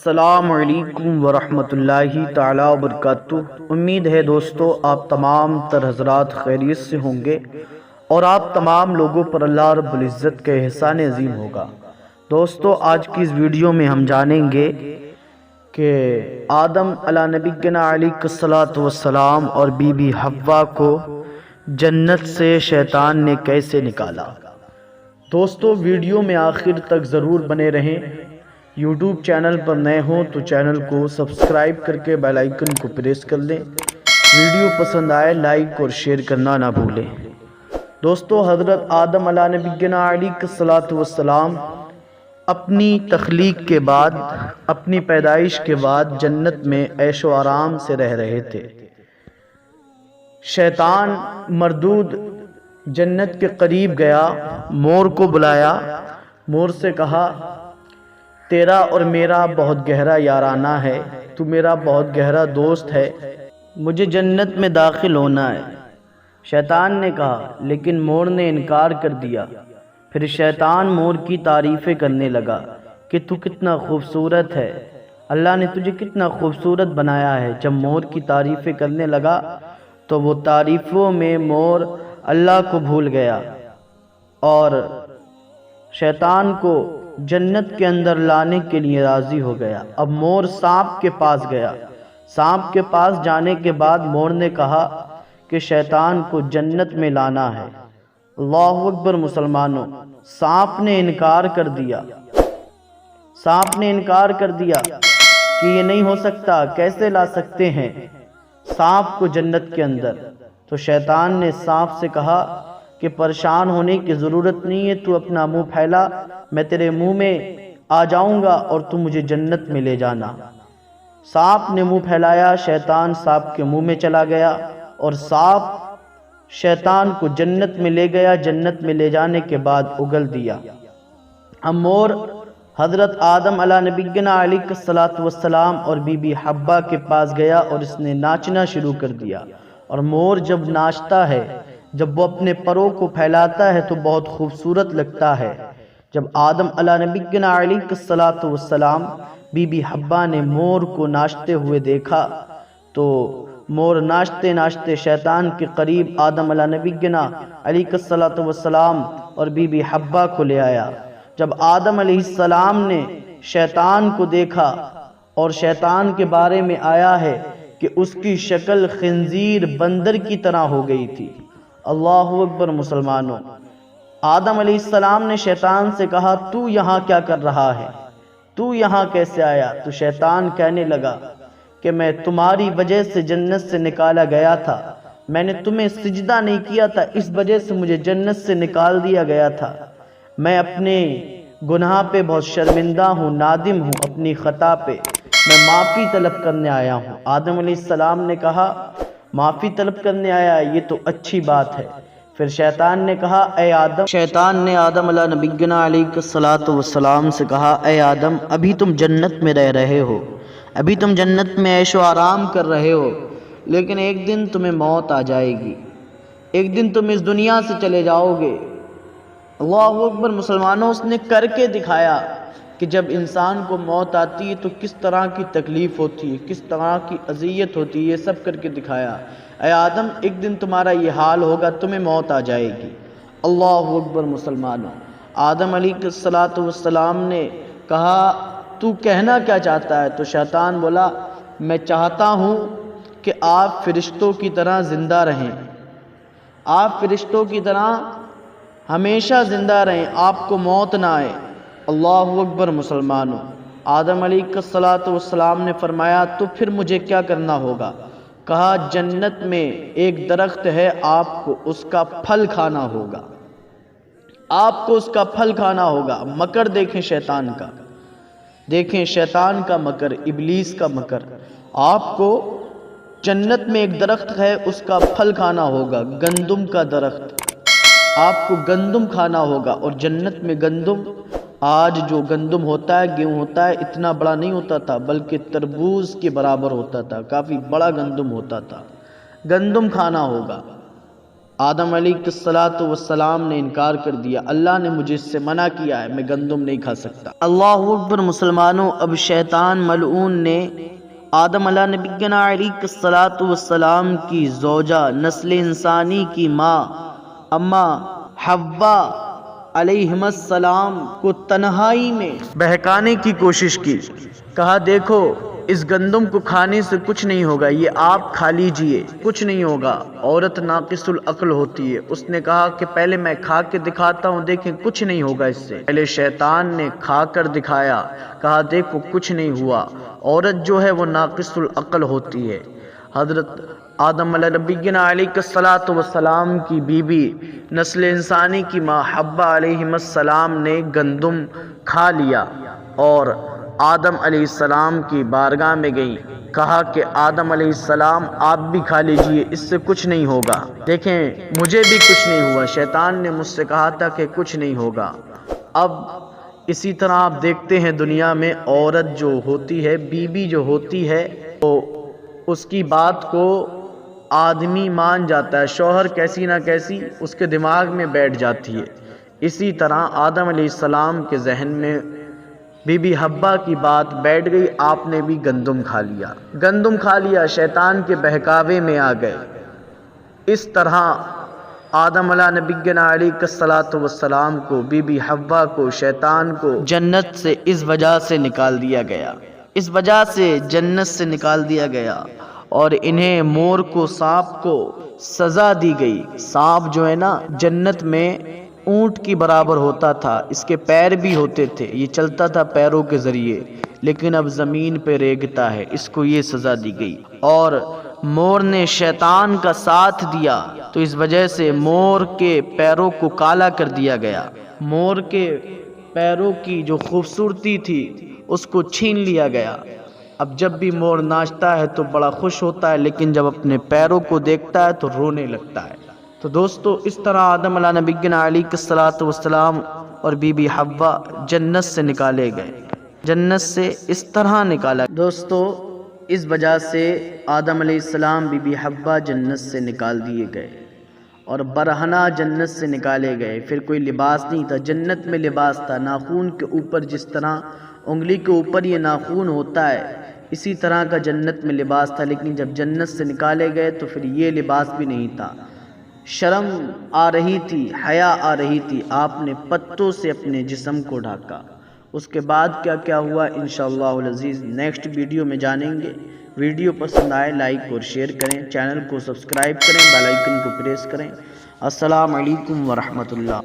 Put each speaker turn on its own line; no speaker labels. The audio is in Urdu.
السلام علیکم ورحمۃ اللہ تعالی وبرکاتہ۔ امید ہے دوستو آپ تمام تر حضرات خیریت سے ہوں گے اور آپ تمام لوگوں پر اللہ رب العزت کا احسان عظیم ہوگا۔ دوستو آج کی اس ویڈیو میں ہم جانیں گے کہ آدم علیہ نبینا علیہ الصلوۃ والسلام اور بی بی حوا کو جنت سے شیطان نے کیسے نکالا۔ دوستو ویڈیو میں آخر تک ضرور بنے رہیں۔ یوٹیوب چینل پر نئے ہوں تو چینل کو سبسکرائب کر کے بیل آئیکن کو پریس کر لیں۔ ویڈیو پسند آئے لائک اور شیئر کرنا نہ بھولیں۔ دوستو حضرت آدم علیہ نبینا علیہ الصلوۃ والسلام اپنی تخلیق کے بعد، اپنی پیدائش کے بعد جنت میں عیش و آرام سے رہ رہے تھے۔ شیطان مردود جنت کے قریب گیا، مور کو بلایا، مور سے کہا تیرا اور میرا بہت گہرا یارانہ ہے، تو میرا بہت گہرا دوست ہے، مجھے جنت میں داخل ہونا ہے۔ شیطان نے کہا، لیکن مور نے انکار کر دیا۔ پھر شیطان مور کی تعریفیں کرنے لگا کہ تو کتنا خوبصورت ہے، اللہ نے تجھے کتنا خوبصورت بنایا ہے۔ جب مور کی تعریفیں کرنے لگا تو وہ تعریفوں میں مور اللہ کو بھول گیا اور شیطان کو جنت کے اندر لانے کے لیے راضی ہو گیا۔ اب مور سانپ کے پاس گیا۔ سانپ کے پاس جانے کے بعد مور نے کہا کہ شیطان کو جنت میں لانا ہے۔ اللہ اکبر مسلمانوں، سانپ نے انکار کر دیا۔ سانپ نے انکار کر دیا کہ یہ نہیں ہو سکتا، کیسے لا سکتے ہیں سانپ کو جنت کے اندر۔ تو شیطان نے سانپ سے کہا کہ پریشان ہونے کی ضرورت نہیں ہے، تو اپنا منہ پھیلا، میں تیرے منہ میں آ جاؤں گا اور تو مجھے جنت میں لے جانا۔ سانپ نے منہ پھیلایا، شیطان سانپ کے منہ میں چلا گیا اور سانپ شیطان کو جنت میں لے گیا۔ جنت میں لے جانے کے بعد اگل دیا۔ اب مور حضرت آدم علیہ نبینا علیہ الصلوۃ والسلام اور بی بی حوا کے پاس گیا اور اس نے ناچنا شروع کر دیا۔ اور مور جب ناچتا ہے، جب وہ اپنے پروں کو پھیلاتا ہے تو بہت خوبصورت لگتا ہے۔ جب آدم علیہ نبینا علیہ الصلوۃ والسلام بی بی حوا نے مور کو ناچتے ہوئے دیکھا تو مور ناچتے ناچتے شیطان کے قریب آدم علیہ نبینا علیہ الصلوۃ والسلام اور بی بی حوا کو لے آیا۔ جب آدم علیہ السلام نے شیطان کو دیکھا اور شیطان کے بارے میں آیا ہے کہ اس کی شکل خنزیر بندر کی طرح ہو گئی تھی۔ اللہ اکبر مسلمانوں، آدم علیہ السلام نے شیطان سے کہا تو یہاں کیا کر رہا ہے، تو یہاں کیسے آیا؟ تو شیطان کہنے لگا کہ میں تمہاری وجہ سے جنت سے نکالا گیا تھا، میں نے تمہیں سجدہ نہیں کیا تھا، اس وجہ سے مجھے جنت سے نکال دیا گیا تھا۔ میں اپنے گناہ پہ بہت شرمندہ ہوں، نادم ہوں، اپنی خطا پہ میں معافی طلب کرنے آیا ہوں۔ آدم علیہ السلام نے کہا معافی طلب کرنے آیا، یہ تو اچھی بات ہے۔ پھر شیطان نے کہا اے آدم، شیطان نے آدم علیہ نبینا علیہ الصلوۃ والسلام سے کہا اے آدم، ابھی تم جنت میں رہ رہے ہو، ابھی تم جنت میں عیش و آرام کر رہے ہو، لیکن ایک دن تمہیں موت آ جائے گی، ایک دن تم اس دنیا سے چلے جاؤ گے۔ اللہ اکبر مسلمانوں، اس نے کر کے دکھایا کہ جب انسان کو موت آتی ہے تو کس طرح کی تکلیف ہوتی ہے، کس طرح کی اذیت ہوتی ہے، یہ سب کر کے دکھایا۔ اے آدم، ایک دن تمہارا یہ حال ہوگا، تمہیں موت آ جائے گی۔ اللہ اکبر مسلمانوں، آدم علیہ الصلوۃ والسلام نے کہا تو کہنا کیا چاہتا ہے؟ تو شیطان بولا میں چاہتا ہوں کہ آپ فرشتوں کی طرح زندہ رہیں، آپ فرشتوں کی طرح ہمیشہ زندہ رہیں، آپ کو موت نہ آئے۔ اللہ اکبر مسلمانوں، آدم علیہ الصلوۃ والسلام نے فرمایا تو پھر مجھے کیا کرنا ہوگا؟ کہا جنت میں ایک درخت ہے، آپ کو اس کا پھل کھانا ہوگا، آپ کو اس کا پھل کھانا ہوگا۔ مکر دیکھیں شیطان کا، دیکھیں شیطان کا مکر، ابلیس کا مکر۔ آپ کو جنت میں ایک درخت ہے، اس کا پھل کھانا ہوگا، گندم کا درخت، آپ کو گندم کھانا ہوگا۔ اور جنت میں گندم، آج جو گندم ہوتا ہے، گیہوں ہوتا ہے، اتنا بڑا نہیں ہوتا تھا بلکہ تربوز کے برابر ہوتا تھا، کافی بڑا گندم ہوتا تھا، گندم کھانا ہوگا۔ آدم علیہ السلام نے انکار کر دیا، اللہ نے مجھے اس سے منع کیا ہے، میں گندم نہیں کھا سکتا۔ اللہ اکبر مسلمانوں، اب شیطان ملعون نے آدم علیہ نبینا علیہ السلام کی زوجہ، نسل انسانی کی ماں اماں حوا علیہ السلام کو تنہائی میں بہکانے کی کوشش کی۔ کہا دیکھو اس گندم کو کھانے سے کچھ نہیں ہوگا، یہ آپ کھا لیجئے، کچھ نہیں ہوگا۔ عورت ناقص العقل ہوتی ہے، اس نے کہا کہ پہلے میں کھا کے دکھاتا ہوں، دیکھیں کچھ نہیں ہوگا اس سے۔ پہلے شیطان نے کھا کر دکھایا، کہا دیکھو کچھ نہیں ہوا۔ عورت جو ہے وہ ناقص العقل ہوتی ہے۔ حضرت آدم علیہ نبینا علیہ السلام کی بیوی، نسل انسانی کی ماں حوا علیہ السلام نے گندم کھا لیا اور آدم علیہ السلام کی بارگاہ میں گئی، کہا کہ آدم علیہ السلام آپ بھی کھا لیجئے، اس سے کچھ نہیں ہوگا، دیکھیں مجھے بھی کچھ نہیں ہوا، شیطان نے مجھ سے کہا تھا کہ کچھ نہیں ہوگا۔ اب اسی طرح آپ دیکھتے ہیں دنیا میں عورت جو ہوتی ہے، بیوی جو ہوتی ہے، تو اس کی بات کو آدمی مان جاتا ہے، شوہر کیسی نہ کیسی اس کے دماغ میں بیٹھ جاتی ہے۔ اسی طرح آدم علیہ السلام کے ذہن میں بی بی حوا کی بات بیٹھ گئی، آپ نے بھی گندم کھا لیا، گندم کھا لیا، شیطان کے بہکاوے میں آ گئے۔ اس طرح آدم علیہ نبینا علیہ السلام کو، بی بی حوا کو، شیطان کو جنت سے اس وجہ سے نکال دیا گیا، اس وجہ سے جنت سے نکال دیا گیا، اور انہیں مور کو، سانپ کو سزا دی گئی۔ سانپ جو ہے نا جنت میں اونٹ کی برابر ہوتا تھا، اس کے پیر بھی ہوتے تھے، یہ چلتا تھا پیروں کے ذریعے، لیکن اب زمین پہ ریگتا ہے، اس کو یہ سزا دی گئی۔ اور مور نے شیطان کا ساتھ دیا تو اس وجہ سے مور کے پیروں کو کالا کر دیا گیا، مور کے پیروں کی جو خوبصورتی تھی اس کو چھین لیا گیا۔ اب جب بھی مور ناچتا ہے تو بڑا خوش ہوتا ہے، لیکن جب اپنے پیروں کو دیکھتا ہے تو رونے لگتا ہے۔ تو دوستو اس طرح آدم علیہ نبینا علیہ السلام اور بی بی حوا جنت سے نکالے گئے، جنت سے اس طرح نکالا۔ دوستو اس وجہ سے آدم علیہ السلام، بی بی حوا جنت سے نکال دیے گئے اور برہنہ جنت سے نکالے گئے۔ پھر کوئی لباس نہیں تھا، جنت میں لباس تھا، ناخون کے اوپر جس طرح انگلی کے اوپر یہ ناخون ہوتا ہے اسی طرح کا جنت میں لباس تھا، لیکن جب جنت سے نکالے گئے تو پھر یہ لباس بھی نہیں تھا۔ شرم آ رہی تھی، حیا آ رہی تھی، آپ نے پتوں سے اپنے جسم کو ڈھاکا۔ اس کے بعد کیا کیا ہوا انشاءاللہ العزیز نیکسٹ ویڈیو میں جانیں گے۔ ویڈیو پسند آئے لائک اور شیئر کریں، چینل کو سبسکرائب کریں، بیل آئیکن کو پریس کریں۔ السلام علیکم ورحمۃ اللہ۔